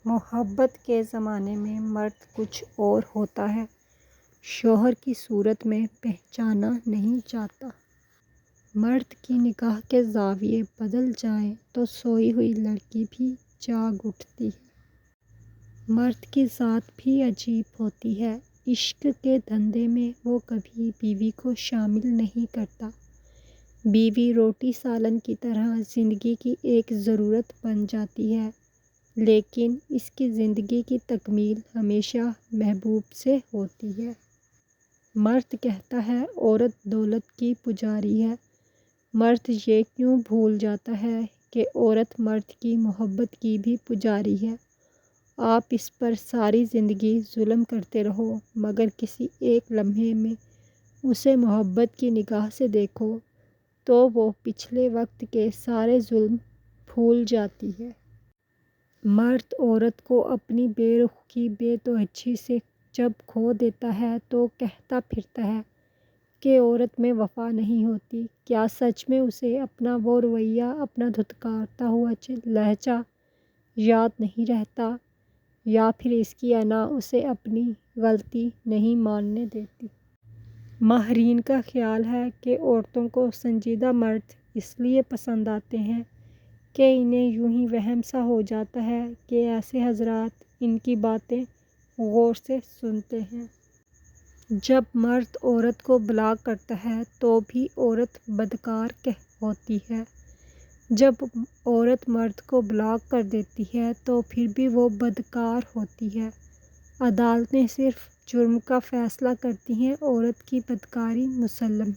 محبت کے زمانے میں مرد کچھ اور ہوتا ہے، شوہر کی صورت میں پہچانا نہیں جاتا۔ مرد کی نگاہ کے زاویے بدل جائیں تو سوئی ہوئی لڑکی بھی جاگ اٹھتی ہے۔ مرد کی ذات بھی عجیب ہوتی ہے، عشق کے دھندے میں وہ کبھی بیوی کو شامل نہیں کرتا۔ بیوی روٹی سالن کی طرح زندگی کی ایک ضرورت بن جاتی ہے، لیکن اس کی زندگی کی تکمیل ہمیشہ محبوب سے ہوتی ہے۔ مرد کہتا ہے عورت دولت کی پجاری ہے، مرد یہ کیوں بھول جاتا ہے کہ عورت مرد کی محبت کی بھی پجاری ہے۔ آپ اس پر ساری زندگی ظلم کرتے رہو، مگر کسی ایک لمحے میں اسے محبت کی نگاہ سے دیکھو تو وہ پچھلے وقت کے سارے ظلم بھول جاتی ہے۔ مرد عورت کو اپنی بے رخ کی بے توجہی سے جب کھو دیتا ہے تو کہتا پھرتا ہے کہ عورت میں وفا نہیں ہوتی۔ کیا سچ میں اسے اپنا وہ رویہ، اپنا دھتکارتا ہوا لہجہ یاد نہیں رہتا، یا پھر اس کی انا اسے اپنی غلطی نہیں ماننے دیتی؟ ماہرین کا خیال ہے کہ عورتوں کو سنجیدہ مرد اس لیے پسند آتے ہیں کہ انہیں یوں ہی وہم سا ہو جاتا ہے کہ ایسے حضرات ان کی باتیں غور سے سنتے ہیں۔ جب مرد عورت کو بلاک کرتا ہے تو بھی عورت بدکار ہوتی ہے، جب عورت مرد کو بلاک کر دیتی ہے تو پھر بھی وہ بدکار ہوتی ہے۔ عدالتیں صرف جرم کا فیصلہ کرتی ہیں، عورت کی بدکاری مسلم ہے۔